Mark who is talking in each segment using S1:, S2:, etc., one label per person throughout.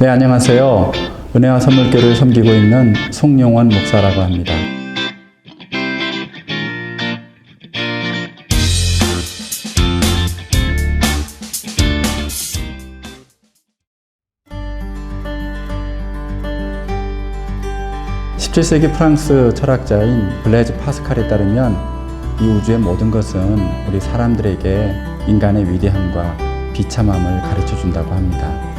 S1: 네, 안녕하세요. 은혜와 선물교를 섬기고 있는 송용원 목사라고 합니다. (17세기) 프랑스 철학자인 블레즈 파스칼에 따르면 이 우주의 모든 것은 우리 사람들에게 인간의 위대함과 비참함을 가르쳐 준다고 합니다.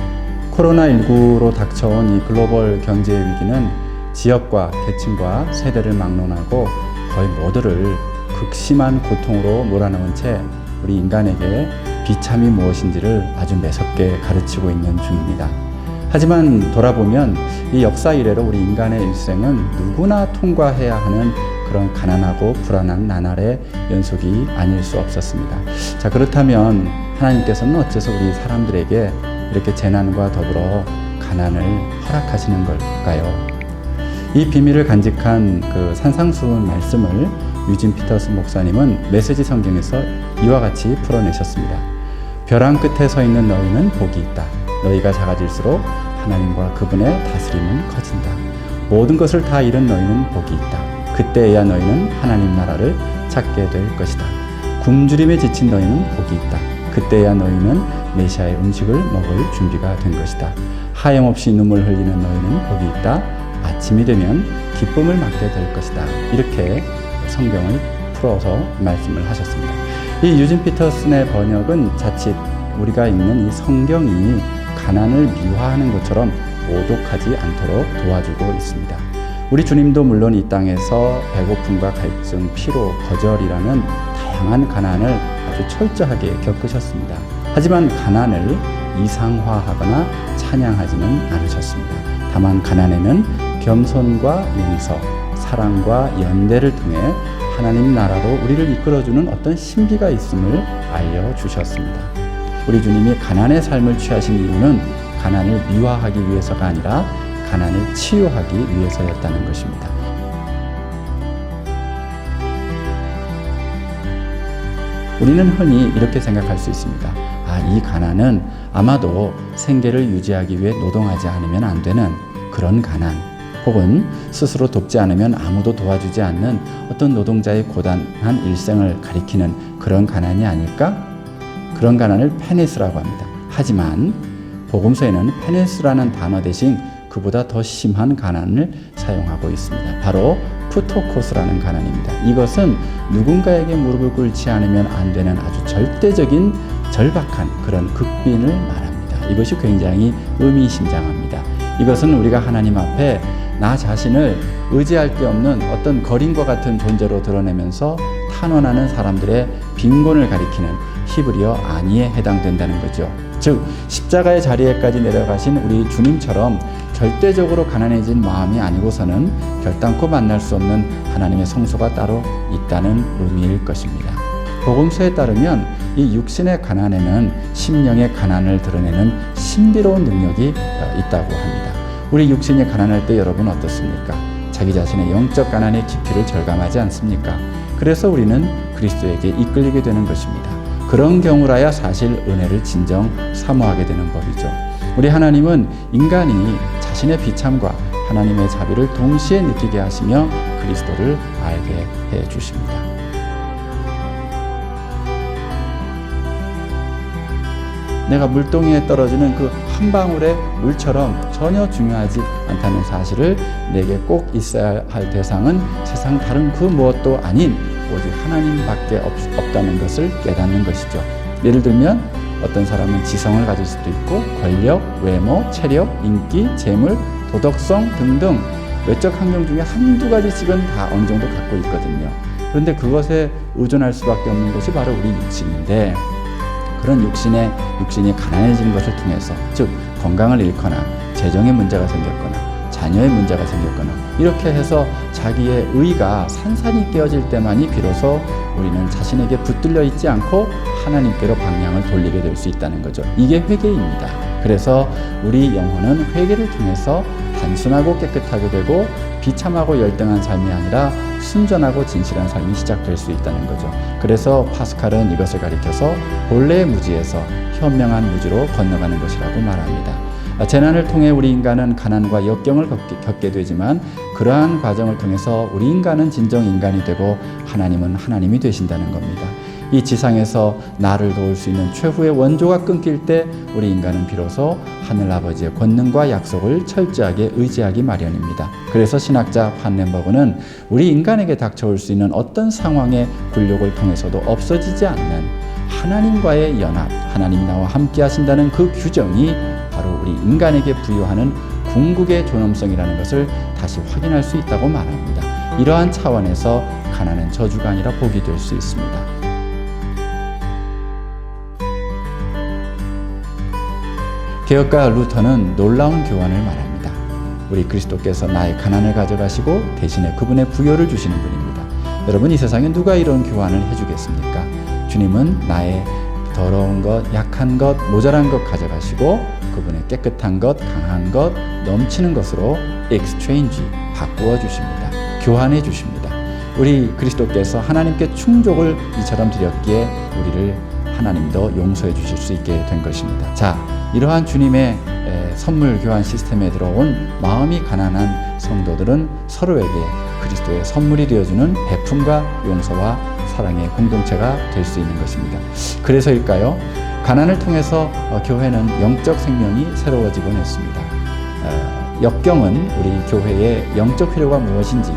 S1: 코로나19로 닥쳐온 이 글로벌 경제 위기는 지역과 계층과 세대를 막론하고 거의 모두를 극심한 고통으로 몰아넣은 채 우리 인간에게 비참이 무엇인지를 아주 매섭게 가르치고 있는 중입니다. 하지만 돌아보면 이 역사 이래로 우리 인간의 일생은 누구나 통과해야 하는 그런 가난하고 불안한 나날의 연속이 아닐 수 없었습니다. 자, 그렇다면 하나님께서는 어째서 우리 사람들에게 이렇게 재난과 더불어 가난을 허락하시는 걸까요? 이 비밀을 간직한 그 산상수훈 말씀을 유진 피터스 목사님은 메시지 성경에서 이와 같이 풀어내셨습니다. 벼랑 끝에 서 있는 너희는 복이 있다. 너희가 작아질수록 하나님과 그분의 다스림은 커진다. 모든 것을 다 잃은 너희는 복이 있다. 그때야 너희는 하나님 나라를 찾게 될 것이다. 굶주림에 지친 너희는 복이 있다. 그때야 너희는 메시아의 음식을 먹을 준비가 된 것이다. 하염없이 눈물 흘리는 너희는 복이 있다. 아침이 되면 기쁨을 맞게 될 것이다. 이렇게 성경을 풀어서 말씀을 하셨습니다. 이 유진 피터슨의 번역은 자칫 우리가 읽는 이 성경이 가난을 미화하는 것처럼 오독하지 않도록 도와주고 있습니다. 우리 주님도 물론 이 땅에서 배고픔과 갈증, 피로, 거절이라는 다양한 가난을 아주 철저하게 겪으셨습니다. 하지만 가난을 이상화하거나 찬양하지는 않으셨습니다. 다만 가난에는 겸손과 용서, 사랑과 연대를 통해 하나님 나라로 우리를 이끌어주는 어떤 신비가 있음을 알려주셨습니다. 우리 주님이 가난의 삶을 취하신 이유는 가난을 미화하기 위해서가 아니라 가난을 치유하기 위해서였다는 것입니다. 우리는 흔히 이렇게 생각할 수 있습니다. 이 가난은 아마도 생계를 유지하기 위해 노동하지 않으면 안 되는 그런 가난, 혹은 스스로 돕지 않으면 아무도 도와주지 않는 어떤 노동자의 고단한 일생을 가리키는 그런 가난이 아닐까? 그런 가난을 페네스라고 합니다. 하지만 복음서에는 페네스라는 단어 대신 그보다 더 심한 가난을 사용하고 있습니다. 바로 푸토코스라는 가난입니다. 이것은 누군가에게 무릎을 꿇지 않으면 안 되는 아주 절대적인 절박한 그런 극빈을 말합니다. 이것이 굉장히 의미심장합니다. 이것은 우리가 하나님 앞에 나 자신을 의지할 데 없는 어떤 거린과 같은 존재로 드러내면서 탄원하는 사람들의 빈곤을 가리키는 히브리어 아니에 해당된다는 거죠. 즉 십자가의 자리에까지 내려가신 우리 주님처럼 절대적으로 가난해진 마음이 아니고서는 결단코 만날 수 없는 하나님의 성소가 따로 있다는 의미일 것입니다. 복음서에 따르면 이 육신의 가난에는 심령의 가난을 드러내는 신비로운 능력이 있다고 합니다. 우리 육신이 가난할 때 여러분 어떻습니까? 자기 자신의 영적 가난의 깊이를 절감하지 않습니까? 그래서 우리는 그리스도에게 이끌리게 되는 것입니다. 그런 경우라야 사실 은혜를 진정 사모하게 되는 법이죠. 우리 하나님은 인간이 자신의 비참과 하나님의 자비를 동시에 느끼게 하시며 그리스도를 알게 해 주십니다. 내가 물동이에 떨어지는 그 한 방울의 물처럼 전혀 중요하지 않다는 사실을, 내게 꼭 있어야 할 대상은 세상 다른 그 무엇도 아닌 오직 하나님밖에 없다는 것을 깨닫는 것이죠. 예를 들면 어떤 사람은 지성을 가질 수도 있고 권력, 외모, 체력, 인기, 재물, 도덕성 등등 외적 환경 중에 한두 가지씩은 다 어느 정도 갖고 있거든요. 그런데 그것에 의존할 수밖에 없는 것이 바로 우리 육신인데, 그런 육신이 가난해지는 것을 통해서, 즉 건강을 잃거나 재정의 문제가 생겼거나 자녀의 문제가 생겼거나 이렇게 해서 자기의 의가 산산이 깨어질 때만이 비로소 우리는 자신에게 붙들려 있지 않고 하나님께로 방향을 돌리게 될 수 있다는 거죠. 이게 회개입니다. 그래서 우리 영혼은 회개를 통해서 단순하고 깨끗하게 되고 비참하고 열등한 삶이 아니라 순전하고 진실한 삶이 시작될 수 있다는 거죠. 그래서 파스칼은 이것을 가리켜서 본래의 무지에서 현명한 무지로 건너가는 것이라고 말합니다. 재난을 통해 우리 인간은 가난과 역경을 겪게 되지만 그러한 과정을 통해서 우리 인간은 진정 인간이 되고 하나님은 하나님이 되신다는 겁니다. 이 지상에서 나를 도울 수 있는 최후의 원조가 끊길 때 우리 인간은 비로소 하늘아버지의 권능과 약속을 철저하게 의지하기 마련입니다. 그래서 신학자 판넨버그는 우리 인간에게 닥쳐올 수 있는 어떤 상황의 굴욕을 통해서도 없어지지 않는 하나님과의 연합, 하나님 나와 함께 하신다는 그 규정이 바로 우리 인간에게 부여하는 궁극의 존엄성이라는 것을 다시 확인할 수 있다고 말합니다. 이러한 차원에서 가난은 저주가 아니라 복이 될 수 있습니다. 개혁가 루터는 놀라운 교환을 말합니다. 우리 그리스도께서 나의 가난을 가져가시고 대신에 그분의 부여를 주시는 분입니다. 여러분, 이 세상에 누가 이런 교환을 해주겠습니까? 주님은 나의 더러운 것, 약한 것, 모자란 것 가져가시고 그분의 깨끗한 것, 강한 것, 넘치는 것으로 exchange, 바꾸어 주십니다. 교환해 주십니다. 우리 그리스도께서 하나님께 충족을 이처럼 드렸기에 우리를 하나님도 용서해 주실 수 있게 된 것입니다. 자, 이러한 주님의 선물 교환 시스템에 들어온 마음이 가난한 성도들은 서로에게 그리스도의 선물이 되어주는 베품과 용서와 사랑의 공동체가 될 수 있는 것입니다. 그래서일까요? 가난을 통해서 교회는 영적 생명이 새로워지곤 했습니다. 역경은 우리 교회의 영적 필요가 무엇인지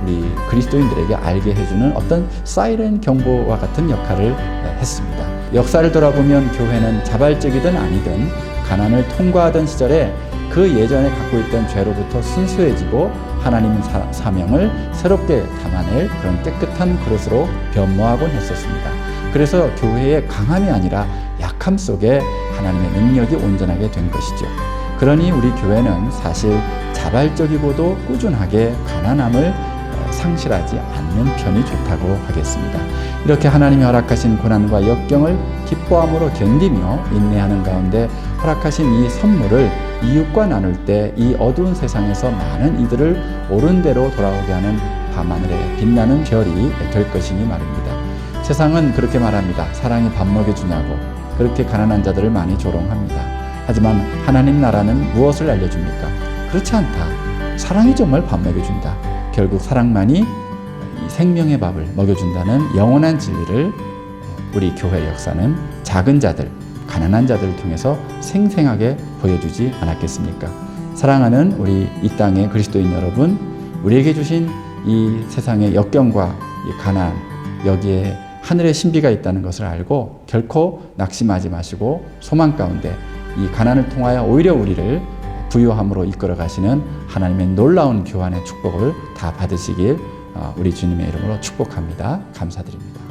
S1: 우리 그리스도인들에게 알게 해주는 어떤 사이렌 경보와 같은 역할을 했습니다. 역사를 돌아보면 교회는 자발적이든 아니든 가난을 통과하던 시절에 그 예전에 갖고 있던 죄로부터 순수해지고 하나님 사명을 새롭게 담아낼 그런 깨끗한 그릇으로 변모하곤 했었습니다. 그래서 교회의 강함이 아니라 약함 속에 하나님의 능력이 온전하게 된 것이죠. 그러니 우리 교회는 사실 자발적이고도 꾸준하게 가난함을 상실하지 않는 편이 좋다고 하겠습니다. 이렇게 하나님이 허락하신 고난과 역경을 기뻐함으로 견디며 인내하는 가운데 허락하신 이 선물을 이웃과 나눌 때 이 어두운 세상에서 많은 이들을 옳은 대로 돌아오게 하는 밤하늘에 빛나는 별이 될 것이니 말입니다. 세상은 그렇게 말합니다. 사랑이 밥 먹여주냐고. 그렇게 가난한 자들을 많이 조롱합니다. 하지만 하나님 나라는 무엇을 알려줍니까? 그렇지 않다. 사랑이 정말 밥 먹여준다. 결국 사랑만이 생명의 밥을 먹여준다는 영원한 진리를 우리 교회 역사는 작은 자들, 가난한 자들을 통해서 생생하게 보여주지 않았겠습니까? 사랑하는 우리 이 땅의 그리스도인 여러분, 우리에게 주신 이 세상의 역경과 이 가난, 여기에 하늘의 신비가 있다는 것을 알고 결코 낙심하지 마시고 소망 가운데 이 가난을 통하여 오히려 우리를 부요함으로 이끌어 가시는 하나님의 놀라운 교환의 축복을 다 받으시길 우리 주님의 이름으로 축복합니다. 감사드립니다.